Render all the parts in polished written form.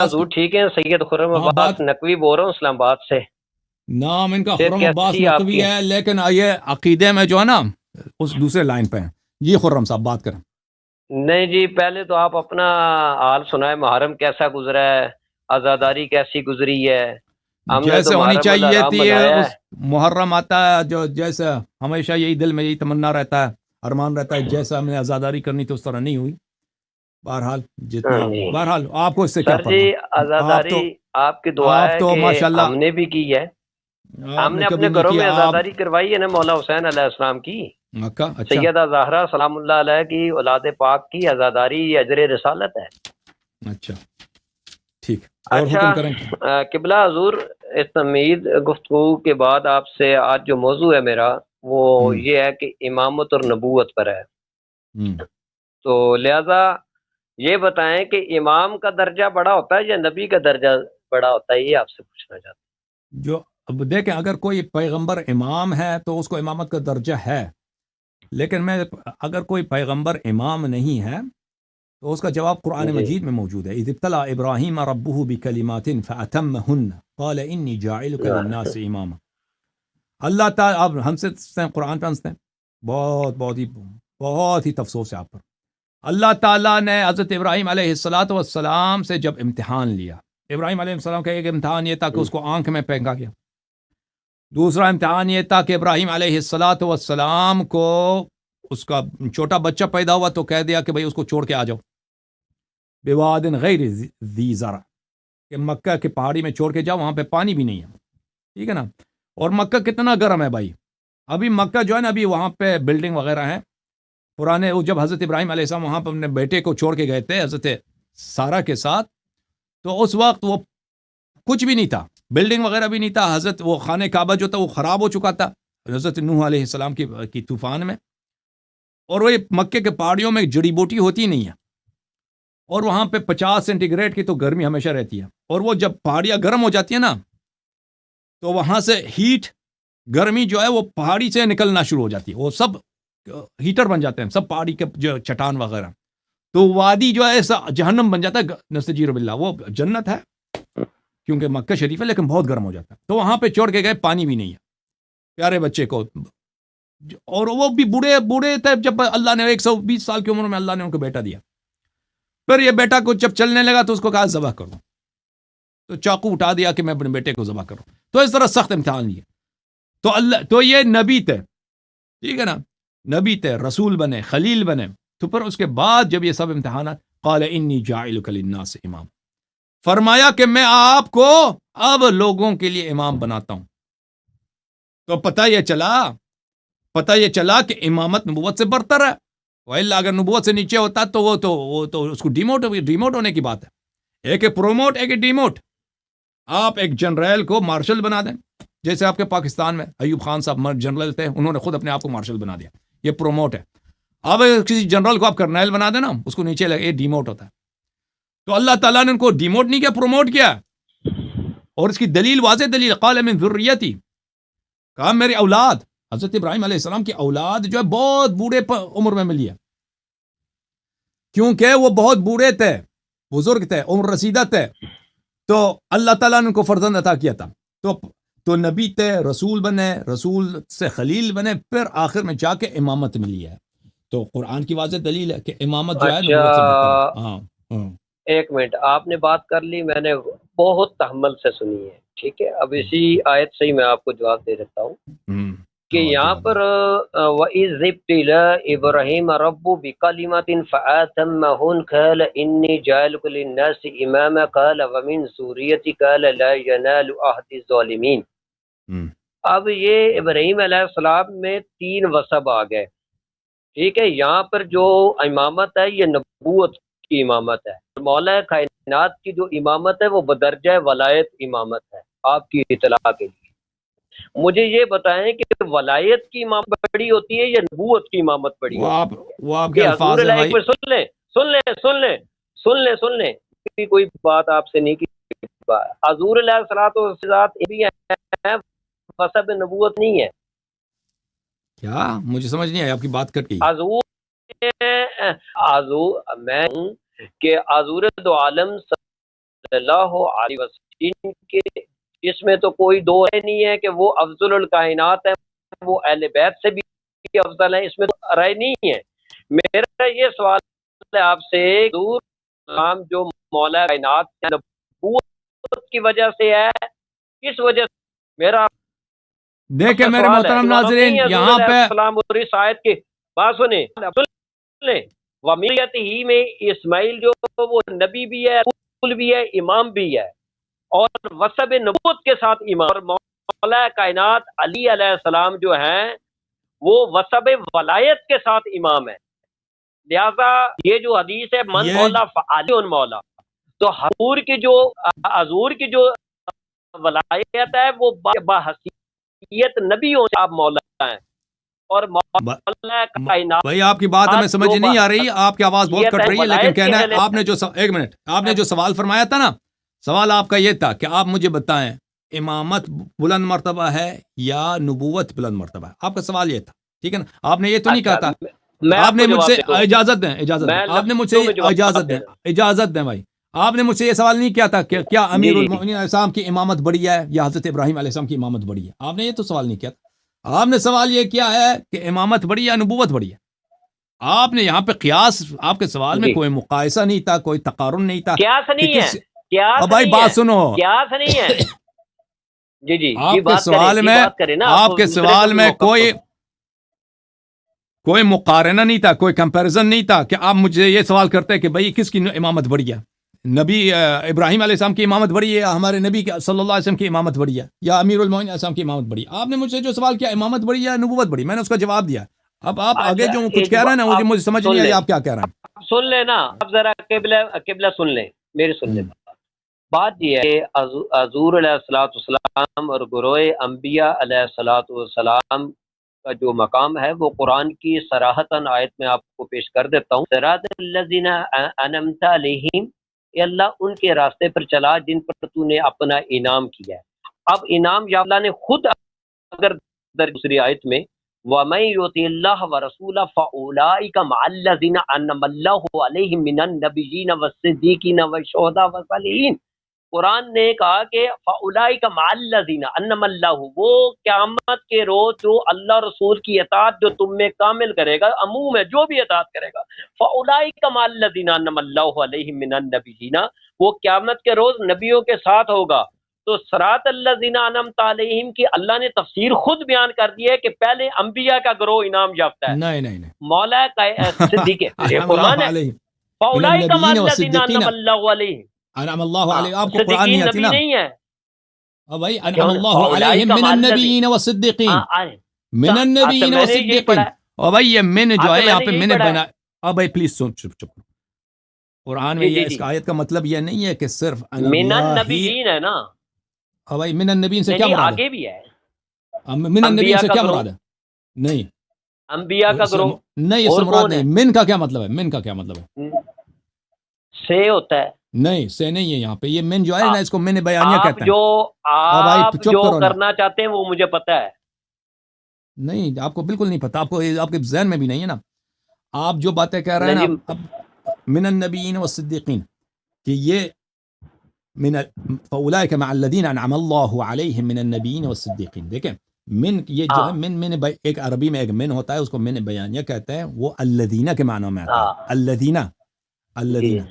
حضور ٹھیک ہے؟ سید خرم ہاں عباس بات، نقوی بول رہا ہوں اسلام آباد سے۔ نام ان کا صحت خرم عباس کیسی ہے آپ نقوی کی؟ ہے، لیکن یہ عقیدے میں جو ہے نا اس دوسرے لائن پہ ہیں۔ جی خرم صاحب بات کریں۔ نہیں جی، پہلے تو آپ اپنا حال سنائے، محرم کیسا گزرا ہے، عزاداری کیسی گزری ہے؟ ہم نے تو جیسے ہونی محرم چاہیے الحرام تھی منایا اس ہے۔ محرم آتا ہے جو جیسے ہمیشہ یہی دل میں یہی تمنا رہتا ہے، ارمان رہتا ہے، جیسا ہم نے آزاداری کرنی تھی اس طرح نہیں ہوئی۔ بہرحال جتنا ہاں ہوا، جی بہرحال آپ کو اس سے کیا سر جی، پرواہ۔ آپ عزاداری تو آپ کی دعا آپ ہے تو کہ ماشاء ہم اللہ نے بھی کی ہے۔ آپ ہم نے نے کبھی اپنے نہیں گھروں کیا میں آپ عزاداری کروائی ہے نا مولا حسین علیہ السلام کی، اچھا سیدہ زہرا سلام اللہ علیہ کی اولاد پاک کی عزاداری یہ اجر رسالت ہے۔ اچھا ٹھیک، اور اچھا حکم کریں۔ قبلہ حضور، اس امید گفتگو کے بعد آپ سے آج جو موضوع ہے میرا وہ ہوں یہ ہے کہ امامت اور نبوت پر ہے۔ ہوں تو لہذا یہ بتائیں کہ امام کا درجہ بڑا ہوتا ہے یا نبی کا درجہ بڑا ہوتا ہے، یہ آپ سے پوچھنا چاہتا جو اب دیکھیں، اگر کوئی پیغمبر امام ہے تو اس کو امامت کا درجہ ہے، لیکن میں اگر کوئی پیغمبر امام نہیں ہے تو اس کا جواب قرآن ہوں۔ جی مجید میں موجود ہے۔ اذ ابتلى ابراہیم ربہ بکلمات فاتمہن قال انی جاعلک للناس اماما۔ اللہ تعالیٰ، اب ہم سے سنتے ہیں، قرآن پہ ہنستے ہیں، بہت ہی افسوس ہے آپ پر۔ اللہ تعالیٰ نے حضرت ابراہیم علیہ السلام سے جب امتحان لیا، ابراہیم علیہ السلام کا ایک امتحان یہ تھا کہ اس کو آنکھ میں پھینکا گیا، دوسرا امتحان یہ تھا کہ ابراہیم علیہ السلام کو اس کا چھوٹا بچہ پیدا ہوا تو کہہ دیا کہ بھئی اس کو چھوڑ کے آ جاؤ، بواد غیر ذی زرع، کہ مکہ کے پہاڑی میں چھوڑ کے جاؤ، وہاں پہ پانی بھی نہیں ہے، ٹھیک ہے نا۔ اور مکہ کتنا گرم ہے بھائی، ابھی مکہ جو ہے نا، ابھی وہاں پہ بلڈنگ وغیرہ ہیں پرانے، جب حضرت ابراہیم علیہ السلام وہاں پہ اپنے بیٹے کو چھوڑ کے گئے تھے حضرت سارہ کے ساتھ، تو اس وقت وہ کچھ بھی نہیں تھا، بلڈنگ وغیرہ بھی نہیں تھا، حضرت وہ خانہ کعبہ جو تھا وہ خراب ہو چکا تھا حضرت نوح علیہ السلام کی طوفان میں، اور وہ مکے کے پہاڑیوں میں جڑی بوٹی ہوتی نہیں ہے، اور وہاں پہ 50 سینٹی گریڈ کی تو گرمی ہمیشہ رہتی ہے، اور وہ جب پہاڑیاں گرم ہو جاتی ہیں نا تو وہاں سے ہیٹ، گرمی جو ہے وہ پہاڑی سے نکلنا شروع ہو جاتی ہے، وہ سب ہیٹر بن جاتے ہیں، سب پہاڑی کے جو چٹان وغیرہ، تو وادی جو ہے ایسا جہنم بن جاتا ہے، نستجیر باللہ، وہ جنت ہے کیونکہ مکہ شریف ہے لیکن بہت گرم ہو جاتا ہے، تو وہاں پہ چھوڑ کے گئے، پانی بھی نہیں ہے پیارے بچے کو، اور وہ بھی بوڑھے تھے، جب اللہ نے 120 سال کی عمر میں اللہ نے ان کو بیٹا دیا، پھر یہ بیٹا کو جب چلنے لگا تو اس کو کہا ذبح کرو، تو چاقو اٹھا دیا کہ میں اپنے بیٹے کو ذبح کروں، تو اس طرح سخت امتحان لیے، تو اللہ، تو یہ نبی تھے، ٹھیک ہے نا، نبی تھے، رسول بنے، خلیل بنے، تو پھر اس کے بعد جب یہ سب امتحانات، قال انی جاعلک للناس امام، فرمایا کہ میں آپ کو اب لوگوں کے لیے امام بناتا ہوں، تو پتہ یہ چلا کہ امامت نبوت سے برتر ہے، وإلا اگر نبوت سے نیچے ہوتا تو وہ تو اس کو ڈیموٹ ہونے کی بات ہے، ایک ہے پروموٹ، ایک ہے ڈیموٹ۔ آپ ایک جنرل کو مارشل بنا دیں، جیسے آپ کے پاکستان میں ایوب خان صاحب جنرل تھے، انہوں نے خود اپنے آپ کو مارشل بنا دیا، یہ پروموٹ ہے۔ اب کسی جنرل کو آپ کرنیل بنا دینا، اس کو نیچے لگے، یہ ڈیموٹ ہوتا ہے۔ تو اللہ تعالیٰ نے ان کو ڈیموٹ نہیں کیا، پروموٹ کیا، اور اس کی دلیل واضح دلیل، قال من ذریتی، کہا میری اولاد، حضرت ابراہیم علیہ السلام کی اولاد جو ہے بہت بوڑھے عمر میں ملی ہے، کیونکہ وہ بہت بوڑھے تھے، بزرگ تھے، عمر رسیدہ تھے، تو اللہ تعالیٰ نے ان کو فرزند عطا کیا تھا، تو نبی تھے، رسول بنے، رسول سے خلیل بنے، پھر آخر میں جا کے امامت ملی ہے، تو قرآن کی واضح دلیل ہے کہ امامت جو ہے اچھا نبوت سے برتر ہے۔ ہاں ہاں ایک منٹ، آپ نے بات کر لی، میں نے بہت تحمل سے سنی ہے، ٹھیک ہے، اب اسی آیت سے ہی میں آپ کو جواب دے دیتا ہوں کہ اور یہاں جواب پر دیں۔ وَإِذِ ابْتَلَىٰ إِبْرَاهِيمَ رَبُّهُ بِكَلِمَاتٍ فَأَتَمَّهُنَّ قَالَ إِنِّي جَاعِلُكَ لِلنَّاسِ إِمَامًا قَالَ وَمِن ذُرِّيَّتِي قَالَ لَا يَنَالُ عَهْدِي الظَّالِمِينَ۔ اب یہ ابراہیم علیہ السلام میں 3 وصف آ گئے، ٹھیک ہے، یہاں پر جو امامت ہے یہ نبوت کی امامت ہے، مولا کائنات کی جو امامت ہے وہ بدرجہ ولایت امامت ہے، آپ کی اطلاع کے لیے مجھے یہ بتائیں کہ ولایت کی امامت بڑی ہوتی ہے یا نبوت کی امامت بڑی ہوتی ہے؟ وہ آپ کے یہ حضور الفاظ ہیں علیہ بھائی۔ پر سن لیں کوئی بات آپ سے نہیں کی، حضور علیہ الصلوۃ والسلام بھی ہے، وصف نبوت نہیں ہے، کیا مجھے سمجھ نہیں آئی، آپ کی بات کٹ گئی۔ حضور میں ہوں کہ حضور دو عالم اللہ علیہ وسلم کے اس میں تو کوئی دو نہیں ہے کہ وہ افضل الکائنات ہے، وہ اہل بیت سے بھی افضل ہے، اس میں تو رائے نہیں ہے۔ میرا یہ سوال ہے آپ سے، حضور نام جو مولا کائنات نبوت کی وجہ سے ہے، کس وجہ سے؟ میرا دیکھیں میرے سوال ہے، محترم امام ناظرین، نہیں ہے یہاں حضور پہ علیہ السلام اور اس آیت کی بات سنیں، ومیت ہی میں اسماعیل جو وہ نبی بھی ہے، رسول بھی ہے، امام بھی ہے، اور وصف نبوت کے ساتھ امام، اور مولا کائنات علی علیہ السلام جو ہیں وہ وصف ولایت کے ساتھ امام ہے۔ لہذا یہ جو حدیث ہے من یہ مولا فعلی مولا، تو حضور کی جو ولایت ہے وہ بحیثیت نبیوں سے آپ مولا ہیں، اور مولا کائنات بھائی آپ کی بات ہمیں سمجھ جو نہیں آ رہی، آپ کی آواز بہت کٹ رہی ہے، لیکن ولایت کے کہنا ہے حوالے آپ نے جو ایک منٹ، آپ نے جو سوال فرمایا تھا نا، سوال آپ کا یہ تھا کہ آپ مجھے بتائیں امامت بلند مرتبہ ہے یا نبوت بلند مرتبہ ہے، آپ کا سوال یہ تھا، ٹھیک ہے نا؟ آپ نے یہ تو نہیں کہا تھا، میں آپ نے مجھ سے جواب دے اجازت دیں، اجازت میں دیں، آپ نے مجھ سے لفظوں میں جواب اجازت دیں، دینا۔ اجازت دیں بھائی، آپ نے مجھ سے یہ سوال نہیں کیا تھا کہ کیا امیر جی المؤمنین علیہ السلام کی امامت بڑی ہے یا حضرت ابراہیم علیہ السلام کی امامت بڑی ہے، آپ نے یہ تو سوال نہیں کیا تھا، آپ نے سوال یہ کیا ہے کہ امامت بڑی ہے یا نبوت بڑی ہے۔ آپ نے یہاں پہ قیاس، آپ کے سوال میں جی کوئی مقایسہ نہیں تھا، کوئی تقارن نہیں تھا قیاس کہ نہیں ہے، کس، قیاس اب بھائی نہیں ہے، بات سنو، قیاس نہیں ہے۔ جی جی آپ کے بات کریں، سوال میں، بات کریں نا، آپ کے دوسرے کو سوال بھی میں موقع دو۔ کوئی مقارنہ نہیں تھا، کوئی کمپیریزن نہیں تھا کہ آپ مجھے یہ سوال کرتے کہ بھئی کس کی امامت بڑی ہے، نبی ابراہیم علیہ السلام کی امامت بڑی ہے یا ہمارے نبی صلی اللہ علیہ وسلم کی امامت بڑی ہے یا امیر المومنین علیہ السلام کی امامت بڑی ہے۔ آپ نے مجھ سے جو سوال کیا امامت بڑی ہے یا نبوت بڑی، میں نے اس کا جواب دیا۔ اب آپ آگے اچھا جو کچھ کہہ رہے ہیں نا، آپ مجھے سمجھ سن نہیں آئی لیں، آپ کیا کہہ رہے ہیں۔ سن لیں نا، آپ ذرا قبلہ سن لیں، میری سن لیں۔ بات یہ ہے کہ حضور علیہ الصلوۃ والسلام اور گروہ انبیاء علیہ الصلوۃ والسلام کا جو مقام ہے وہ قرآن کی صراحتاً آیت میں آپ کو پیش کر دیتا ہوں، صراط الذین انعمت علیہم، اے اللہ ان کے راستے پر چلا جن پر تو نے اپنا انعام کیا ہے۔ اب انعام یا اللہ نے خود اگر در دوسری آیت میں وَمَن يُطِعِ اللَّهَ وَرَسُولَهُ فَأُولَٰئِكَ مَعَ الَّذِينَ أَنْعَمَ اللَّهُ عَلَيْهِم مِّنَ النَّبِيِّينَ وَالصِّدِّيقِينَ وَالشُّهَدَاءِ وَالصَّالِحِينَ، قرآن نے کہا کہ فَأُولَٰئِكَ مَعَ الَّذِينَ أَنْعَمَ اللَّهُ، وہ قیامت کے روز جو اللہ رسول کی اطاعت جو تم میں کامل کرے گا، عموم ہے جو بھی اطاعت کرے گا، فَأُولَٰئِكَ مَعَ الَّذِينَ أَنْعَمَ اللَّهُ عَلَيْهِم مِّنَ النَّبِيِّينَ، وہ قیامت کے روز نبیوں کے ساتھ ہوگا۔ تو صراط الذین انعمت علیہم کی اللہ نے تفسیر خود بیان کر دی ہے کہ پہلے انبیاء کا گروہ انعام یافتہ ہے، نہیں نہیں نہیں، مولا صدیق ہے، یہ انعم قرآن اللہ ہے، علیہ من فاولئک مع النبیین الذین والصدیقین، انعم اللہ علیہم۔ انعم اللہ ہاں علیہ، آپ کو قرآن نہیں صدیقین آتی نبی نا؟ نہیں ہے، بھائی انعم کیوں اللہ فاولئک علیہم من مع الذین، النبیین والصدیقین، ہاں من تو النبیین میں نے یہی والصدیقین، پڑھا ہے، اور بھائی یہ من جو ہے تو میں یہاں نے پہ یہی من پڑھا ہے۔ بنا، اب بھائی پلیز سن، چپ چپ، قرآن میں جی یہ جی اس جی کا آیت کا مطلب یہ نہیں ہے کہ صرف من انبیاء ہی، النبیین ہے نا، اور بھائی من النبیین سے نہیں کیا نہیں مراد آگے بھی ہے، ہے؟ من النبیین انبیاء سے کا کیا گروہ، مراد ہے؟ نہیں، انبیاء کا گروہ، نہیں اس سے اور مراد کون ہے؟ نہیں، من کا کیا مطلب ہے؟ من کا کیا مطلب ہے؟ سے ہوتا ہے۔ نہیں سے نہیں ہے یہاں پہ، یہ من جو ہے نا اس کو من بیانیہ آپ کہتے ہیں۔ اور بھائی آپ چپ جو کرو نا، کرنا چاہتے ہیں وہ مجھے پتا ہے۔ نہیں آپ کو بالکل نہیں پتا، آپ کو آپ کے ذہن میں بھی نہیں ہے نا، آپ جو باتیں کہہ رہے ہیں نہیں نا جی، اب من النبیین والصدیقین کہ یہ من فاولئک مع الذین انعم اللہ علیہم من النبیین والصدیقین، دیکھیں من یہ جو ہے ہاں من ایک عربی میں ایک من ہوتا ہے، اس کو من بیانیہ کہتے ہیں، وہ الذین کے معنی میں آتا ہے، ہاں الذین، جی الذین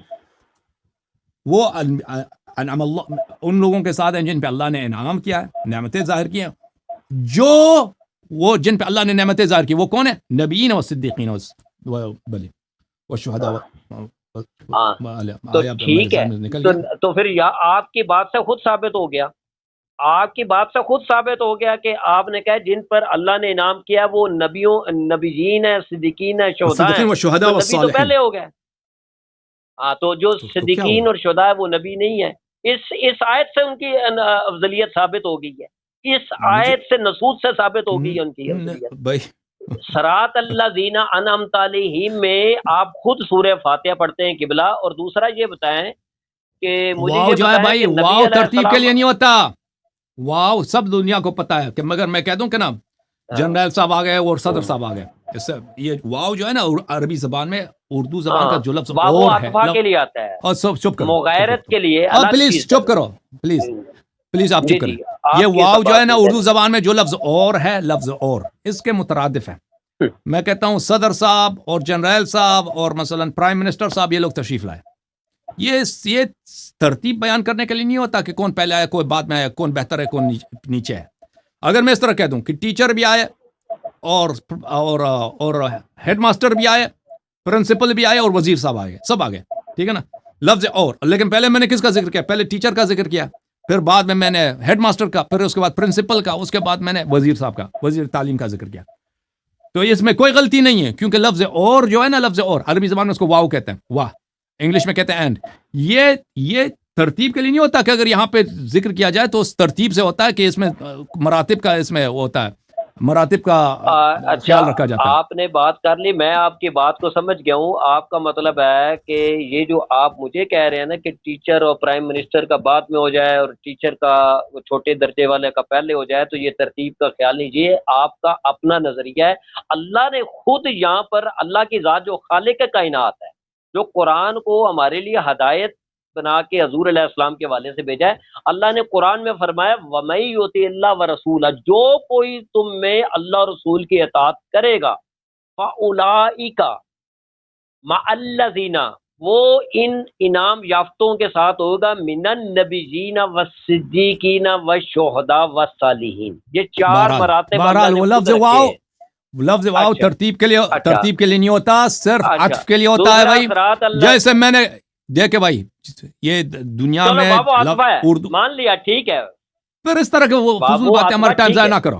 وہ انعم اللہ ان لوگوں کے ساتھ ہیں جن پہ اللہ نے انعام کیا ہے، نعمتیں ظاہر کی ہیں، جو وہ جن پہ اللہ نے نعمتیں ظاہر کی وہ کون ہے؟ نبیین و صدیقین بلے و شہداء ہاں تو آیا میرے ٹھیک ہے، ذہن میں نکل گیا۔ تو پھر آپ کی بات سے خود ثابت ہو گیا، آپ کی بات سے خود ثابت ہو گیا کہ آپ نے کہا جن پر اللہ نے انعام کیا وہ نبیین ہیں، صدیقین ہیں، شہداء ہیں، صدیقین و شہداء تو و نبی تو صالحین، پہلے ہو گئے۔ ہاں تو جو تو کیا صدیقین ہوا؟ اور شہداء ہے وہ نبی نہیں ہے، اس آیت سے ان کی افضلیت ثابت ہو گئی ہے، اس مجھے آیت سے نصوص سے ثابت ہو گئی ہے ان کی افضلیت۔ بھائی صراط الذین انعمت علیہم میں آپ خود سورہ فاتحہ پڑھتے ہیں قبلہ، اور دوسرا یہ بتائیں کہ مجھے واو یہ جو ہے بتائیں بھائی، کہ نبی واو علیہ ترتیب کے السلام، لیے نہیں ہوتا، واو سب دنیا کو پتا ہے کہ مگر میں کہہ دوں کہ نا جنرل صاحب آ گئے اور صدر صاحب آ گئے، اس سے یہ واو جو ہے نا عربی زبان میں اردو زبان کا جو لفظ واو اور ہے عطفہ کے لیے آتا ہے، اور سب چپ کرو، مغیرت کے لیے الگ پلیز چیز چپ کرو، پلیز آپ جی چپ کریں. جی آپ یہ کی واو جو ہے نا بات اردو زبان میں جو لفظ اور ہے، لفظ اور اس کے مترادف ہے. میں کہتا ہوں صدر صاحب اور جنرل صاحب اور مثلا پرائم منسٹر صاحب یہ لوگ تشریف لائے. یہ ترتیب بیان کرنے کے لیے نہیں ہوتا کہ کون پہلے آیا کوئی بعد میں آیا، کون بہتر ہے کون نیچے ہے. اگر میں اس طرح کہہ دوں کہ ٹیچر بھی آئے اور ہیڈ ماسٹر بھی آئے، پرنسپل بھی آئے اور وزیر صاحب آئے، سب آ گئے، ٹھیک ہے نا، لفظ اور. لیکن پہلے میں نے کس کا ذکر کیا؟ پہلے ٹیچر کا ذکر کیا، پھر بعد میں نے ہیڈ ماسٹر کا، پھر اس کے بعد پرنسپل کا، اس کے بعد میں نے وزیر صاحب کا، وزیر تعلیم کا ذکر کیا. تو اس میں کوئی غلطی نہیں ہے، کیونکہ لفظ اور جو ہے نا، لفظ اور عربی زبان میں اس کو واو کہتے ہیں، واہ، انگلش میں کہتے ہیں اینڈ. یہ ترتیب کے لیے نہیں ہوتا کہ اگر یہاں پہ ذکر کیا جائے تو اس ترتیب سے ہوتا ہے کہ اس میں مراتب کا، اس میں ہوتا ہے مراتب کا خیال رکھا جاتا ہے. آپ نے بات کر لی، میں آپ کی بات کو سمجھ گیا ہوں. آپ کا مطلب ہے کہ یہ جو آپ مجھے کہہ رہے ہیں نا کہ ٹیچر اور پرائم منسٹر کا بعد میں ہو جائے اور ٹیچر کا چھوٹے درجے والے کا پہلے ہو جائے، تو یہ ترتیب کا خیال نہیں. یہ آپ کا اپنا نظریہ ہے. اللہ نے خود یہاں پر، اللہ کی ذات جو خالق کائنات ہے، جو قرآن کو ہمارے لیے ہدایت بنا کے حضور علیہ السلام کے والے سے بھیجا ہے، اللہ نے قرآن میں فرمایا وَمَن یُطِعِ اللَّهَ وَرَسُولَهُ، جو کوئی تم میں اللہ رسول کی اطاعت کرے گا، فَأُولَئِکَ مَعَ الَّذِینَ، وہ ان انعام یافتوں کے ساتھ ہوگا، مِنَ النَّبِیِّینَ وَالصِّدِّیقِینَ وَالشُّہَدَاء وَالصَّالِحِینَ. یہ چار مراتب بہرحال وہ لفظ واو، لفظ واو اچھا. ترتیب کے لیے، اچھا. ترتیب کے لیے نہیں ہوتا، صرف اچھا. عطف کے لیے ہوتا ہے دوسرا بھائی. صراط اللہ، جیسے میں نے دیکھے بھائی، یہ دنیا چلو میں بابو عطفہ ہے، اردو، مان لیا، ٹھیک ہے. پھر اس طرح کے وہ فضول بابو باتیں ہمارا عطفہ ٹائم ٹھیک ضائع ہے. نہ کرو،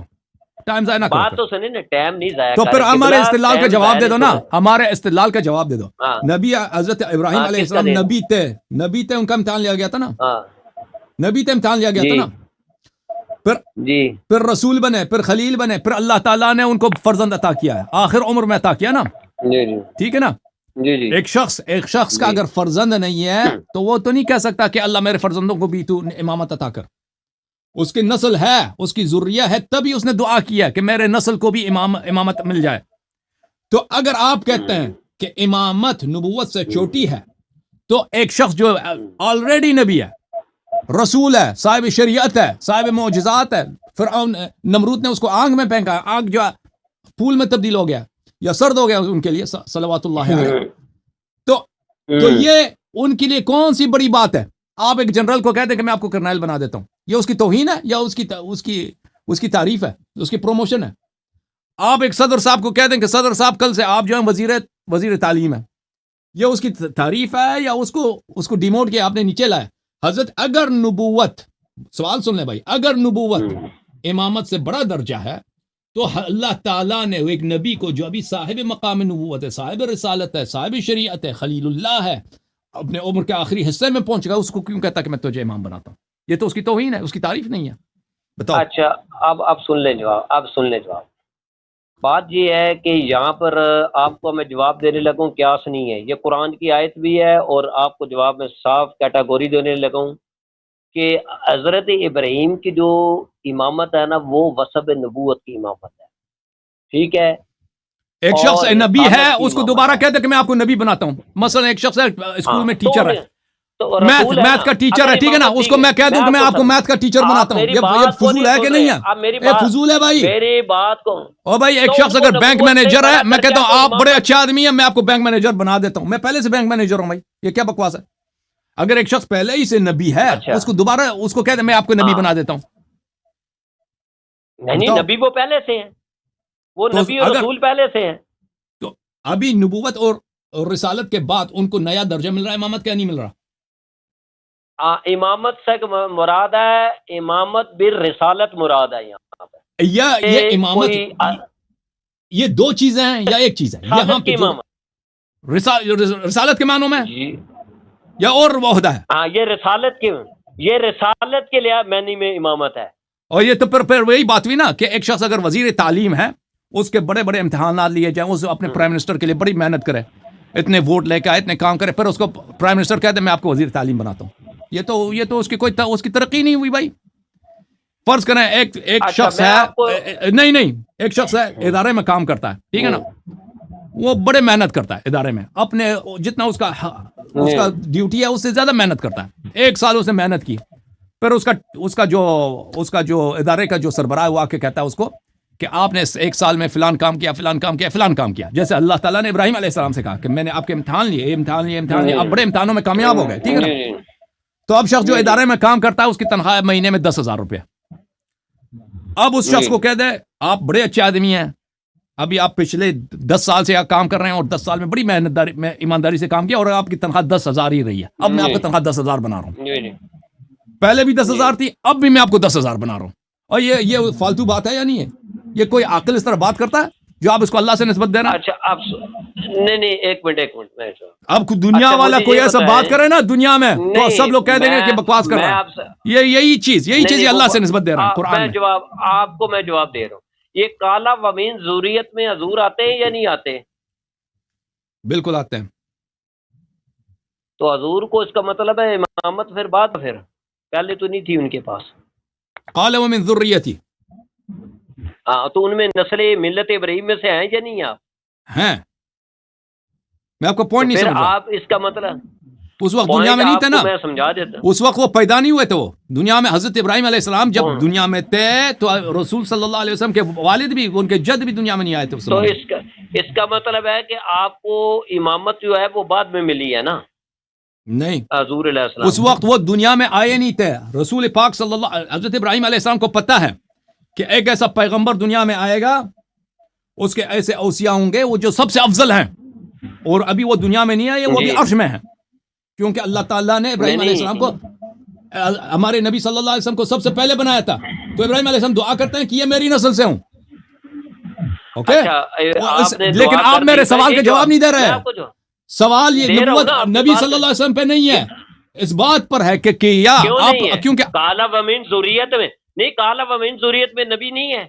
ٹائم ضائع نہ کرو. بات تو سنیں نا، ٹائم نہیں ضائع تو کر پھر رہے. ہمارے قبلہ استدلال کا ٹائم جواب ضائع دے دو نہیں نا، سنیں. ہمارے استدلال کا جواب دے دو. ہاں نبی حضرت ابراہیم ہاں، علیہ کس کا السلام دے دو؟ نبی تھے، ان کا امتحان لیا گیا تھا نا، ہاں نبی تھے، امتحان لیا گیا تھا جی نا. پھر جی پھر رسول بنے، پھر خلیل بنے، پھر اللہ تعالیٰ نے ان کو فرزند عطا کیا ہے، آخر عمر میں عطا کیا نا، جی جی ٹھیک ہے نا. جی جی ایک شخص کا جی. اگر فرزند نہیں ہے تو وہ تو نہیں کہہ سکتا کہ اللہ میرے فرزندوں کو بھی تو امامت عطا کر. اس کی نسل ہے، اس کی ذریہ ہے، تبھی اس نے دعا کیا کہ میرے نسل کو بھی امامت مل جائے. تو اگر آپ کہتے ہیں کہ امامت نبوت سے چھوٹی ہے، تو ایک شخص جو آلریڈی نبی ہے، رسول ہے، صاحب شریعت ہے، صاحب معجزات ہے، فرعون نمرود نے اس کو آگ میں پھینکا، آگ جو ہے پھول میں تبدیل ہو گیا یا سرد ہو گیا ان کے لیے، صلوات اللہ علیہ. تو یہ ان کے لیے کون سی بڑی بات ہے؟ آپ ایک جنرل کو کہتے ہیں کہ میں آپ کو کرنیل بنا دیتا ہوں، یہ اس کی توہین ہے یا اس کی تعریف ہے، اس کی پروموشن ہے؟ آپ ایک صدر صاحب کو کہہ دیں کہ صدر صاحب کل سے آپ جو ہیں وزیر تعلیم ہے، یہ اس کی تعریف ہے یا اس کو ڈیموٹ کیا، آپ نے نیچے لایا؟ حضرت اگر نبوت، سوال سن لیں بھائی، اگر نبوت امامت سے بڑا درجہ ہے تو اللہ تعالیٰ نے ایک نبی کو جو ابھی صاحب مقام نبوت ہے، صاحب رسالت ہے، صاحب شریعت ہے، خلیل اللہ ہے، اپنے عمر کے آخری حصے میں پہنچ گیا، اس کو کیوں کہتا کہ میں تجھے امام بناتا ہوں؟ یہ تو اس کی توہین ہے، اس کی تعریف نہیں ہے. بتاؤ. اچھا، اب سن لیں جواب. بات یہ ہے کہ یہاں پر آپ کو میں جواب دینے لگوں قیاس نہیں ہے، یہ قرآن کی آیت بھی ہے، اور آپ کو جواب میں صاف کیٹاگوری دینے لگوں کہ حضرت ابراہیم کی جو امامت ہے نا، وہ وصف نبوت کی امامت ہے، ٹھیک ہے. ایک شخص اور نبی ہے، رسالت کی اس کو امامت دوبارہ ہے. کہتے کہ میں آپ کو نبی بناتا ہوں. مثلا ایک شخص ہے اسکول میں تو ٹیچر ہے، تو رسول ہے میتھ نا. کا ٹیچر اگر ہے، ٹھیک ہے نا، امامت اس کو میں کہہ دوں کہ میں آپ کو میتھ کا ٹیچر بناتا ہوں، یہ فضول ہے کہ نہیں ہے؟ یہ فضول ہے بھائی. میری بات کو، او بھائی، ایک تو شخص ان کو اگر بینک نبوت سے مینیجر ہے، بڑا میں کہتا درجہ ہوں تو آپ بڑے امامت. اچھے آدمی ہیں، میں آپ کو بینک مینیجر بنا دیتا ہوں، میں پہلے سے بینک مینیجر ہوں بھائی، یہ کیا بکواس ہے؟ اگر ایک شخص پہلے ہی سے نبی ہے، اچھا. اس کو دوبارہ اس کو کہتے ہیں میں آپ کو نبی بنا دیتا ہوں. نہیں، نبی وہ پہلے سے ہیں، وہ تو نبی اور رسول پہلے سے ہیں. تو ابھی نبوت اور رسالت کے بعد ان کو نیا درجہ مل رہا ہے، امامت کیا نہیں مل رہا؟ امامت سے مراد ہے، امامت بالرسالت مراد ہے یہاں پہ. یہ امامت، یہ دو چیزیں ہیں یا ایک چیز ہے؟ یہاں پہ رسالت کے معنوں میں یا اور عہدہ ہے؟ ہاں، یہ رسالت کے لیے معنی میں امامت ہے. اور یہ تو پھر وہی بات ہوئی نا کہ ایک شخص اگر وزیر تعلیم ہے، اس کے بڑے بڑے امتحانات لیے جائیں، اس اپنے پرائم منسٹر کے لیے بڑی محنت کرے، اتنے ووٹ لے کے آئے، اتنے کام کرے، پھر اس کو پرائم منسٹر کہتے ہیں میں آپ کو وزیر تعلیم بناتا ہوں. یہ تو اس کی ترقی نہیں ہوئی بھائی. فرض کریں ایک شخص ہے، نہیں ایک شخص ہے ادارے میں کام کرتا ہے، ٹھیک ہے نا، وہ بڑے محنت کرتا ہے ادارے میں، اپنے جتنا اس کا ڈیوٹی ہے اس سے زیادہ محنت کرتا ہے. 1 سال اسے محنت کی، پھر اس کا جو ادارے کا جو سربراہ وہ آ کے کہتا ہے اس کو کہ آپ نے 1 سال میں فلان کام کیا، فلان کام کیا، فلان کام کیا. جیسے اللہ تعالیٰ نے ابراہیم علیہ السلام سے کہا کہ میں نے آپ کے امتحان لیے، آپ بڑے امتحانوں میں کامیاب ہو گئے، ٹھیک ہے نا. تو اب شخص جو ادارے میں کام کرتا ہے اس کی تنخواہ مہینے میں 10,000 روپے. اب اس شخص کو کہہ دے آپ بڑے اچھے آدمی ہیں، ابھی آپ پچھلے 10 سال سے کام کر رہے ہیں اور 10 سال میں بڑی ایمانداری سے کام کیا اور آپ کی تنخواہ 10,000 ہی رہی ہے. اب میں آپ کی تنخواہ 10,000 بنا رہا ہوں، پہلے بھی 10,000 تھی، اب بھی میں آپ کو 10,000 بنا رہا ہوں. اور یہ فالتو بات ہے یا نہیں ہے؟ یہ کوئی عاقل اس طرح بات کرتا ہے جو آپ اس کو اللہ سے نسبت دے رہے ہیں؟ اچھا اب نہیں ایک منٹ اب دنیا والا کوئی ایسا بات کرے نا دنیا میں تو سب لوگ کہہ دیں گے کہ بکواس کر رہا ہے. یہی چیز اللہ سے نسبت دے رہا ہے قرآن میں. آپ کو میں جواب دے رہا ہوں. یہ کالا ومین ذریت میں حضور آتے ہیں یا نہیں آتے؟ بالکل آتے ہیں. تو حضور کو اس کا مطلب ہے امامت پھر بعد، پھر پہلے تو نہیں تھی ان کے پاس. قال ومن ذریتی، تو ان میں نسل ملت ابراہیم میں سے ہیں یا نہیں؟ آپ ہیں. میں آپ کو پوائنٹ نہیں سمجھ رہا. آپ اس کا مطلب اس وقت دنیا میں نہیں تھے نا، میں سمجھا دیتا. اس وقت وہ پیدا نہیں ہوئے تھے. وہ دنیا میں حضرت ابراہیم علیہ السلام جب دنیا میں تھے تو رسول صلی اللہ علیہ وسلم کے والد بھی، ان کے جد بھی دنیا میں نہیں آئے تھے. تو اس کا مطلب ہے کہ آپ کو امامت جو ہے وہ بعد میں ملی ہے نا؟ نہیں، حضور علیہ السلام اس وقت وہ دنیا میں آئے نہیں تھے. رسول پاک صلی اللہ حضرت ابراہیم علیہ السلام کو پتہ ہے کہ ایک ایسا پیغمبر دنیا میں آئے گا، اس کے ایسے اوصیاء ہوں گے وہ جو سب سے افضل ہیں، اور ابھی وہ دنیا میں نہیں آئے، وہ بھی عرش میں ہیں. کیونکہ اللہ تعالیٰ نے ابراہیم علیہ السلام کو، ہمارے نبی صلی اللہ علیہ وسلم کو سب سے پہلے بنایا تھا. تو ابراہیم علیہ السلام دعا کرتے ہیں کہ یہ میری نسل سے ہوں. اوکے، لیکن آپ میرے سوال کا جواب نہیں دے رہے. سوال یہ نبوت نبی صلی اللہ علیہ وسلم پہ نہیں ہے، اس بات پر ہے کہ کیا آپ، کیونکہ کالا ومن ذریت میں نہیں، کالا ومن ذریت میں نبی نہیں ہے.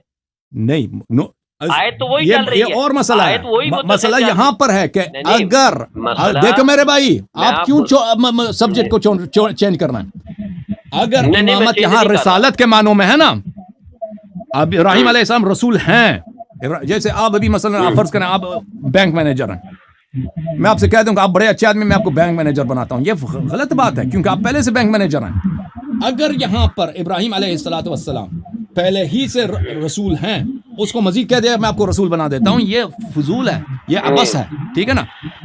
نہیں، آیت تو وہی چل رہی ہے. یہ اور مسئلہ ہے. مسئلہ یہاں پر ہے کہ اگر دیکھو میرے بھائی، آپ کیوں سبجیکٹ کو چینج کرنا ہے؟ اگر امامت یہاں رسالت کے معنوں میں ہے نا، اب ابراہیم علیہ السلام رسول ہیں. جیسے آپ ابھی مثلا فرض کریں آپ بینک مینیجر ہیں، میں آپ سے کہہ دوں کہ آپ بڑے اچھے آدمی، میں آپ کو بینک مینیجر بناتا ہوں. یہ غلط بات ہے کیونکہ آپ پہلے سے بینک مینیجر ہیں. اگر یہاں پر ابراہیم علیہ السلام پہلے ہی سے رسول ہیں، اس کو مزید کہہ دیا میں آپ کو رسول بنا دیتا ہوں، یہ فضول ہے، یہ عبث ہے. ٹھیک ہے نا؟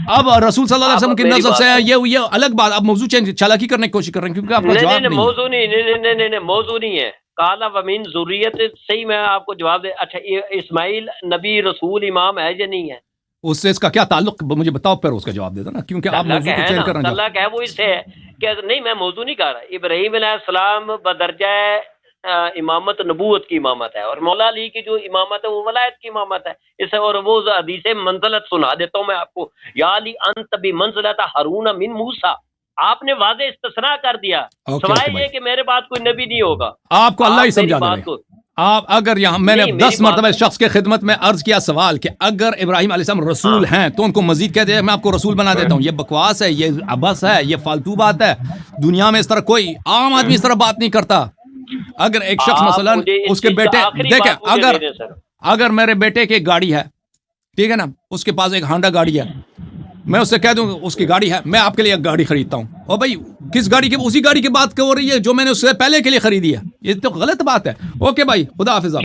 اب رسول صلی اللہ علیہ وسلم کی نسل سے ہے، یہ الگ بات. اب موضوع چالاکی کرنے کی کوشش کر رہے ہیں کیونکہ آپ کا جواب نہیں. موضوع نہیں ہے. کالا ومن ذریت صحیح، میں آپ کو جواب دے. اچھا، اسماعیل نبی رسول امام ہے یا نہیں ہے؟ اس سے اس کا کیا تعلق مجھے بتاؤ، پھر اس کا جواب دے دو نا، کیونکہ آپ موضوع کو چینج کر رہے ہیں. اللہ کہ ہے وہ اس سے ہے کہ نہیں، میں موضوع نہیں کر رہا. ابراہیم علیہ السلام بدرجہ امامت نبوت کی امامت ہے، اور مولا علی کی جو امامت ہے وہ ولایت کی امامت ہے. اسے اور وہ حدیث منزلت سنا دیتا ہوں میں آپ کو. یا علی انت بمنزلت ہارون من موسیٰ، آپ نے واضح استثناء کر دیا. سوائے یہ کہ میرے بعد کوئی نبی نہیں ہوگا. آپ کو اللہ ہی سمجھا دے. آپ اگر یہاں میں نے 10 مرتبہ شخص کے خدمت میں عرض کیا سوال کہ اگر ابراہیم علیہ السلام رسول ہیں تو ان کو مزید کہہ دیا میں آپ کو رسول بنا دیتا ہوں. یہ بکواس ہے، یہ عبث ہے، یہ فالتو بات ہے. دنیا میں اس طرح کوئی عام آدمی اس طرح بات نہیں کرتا. اگر ایک شخص مثلا اس کے بیٹے دیکھیں، اگر میرے بیٹے کی گاڑی ہے، ٹھیک ہے نا، اس کے پاس ایک ہانڈا گاڑی ہے، میں اس سے کہہ دوں اس کی گاڑی ہے، میں آپ کے لیے ایک گاڑی خریدتا ہوں، اور بھائی کس گاڑی کی؟ اسی گاڑی کی بات ہو رہی ہے جو میں نے اس سے پہلے کے لیے خریدی ہے. یہ تو غلط بات ہے. اوکے بھائی، خدا حافظ.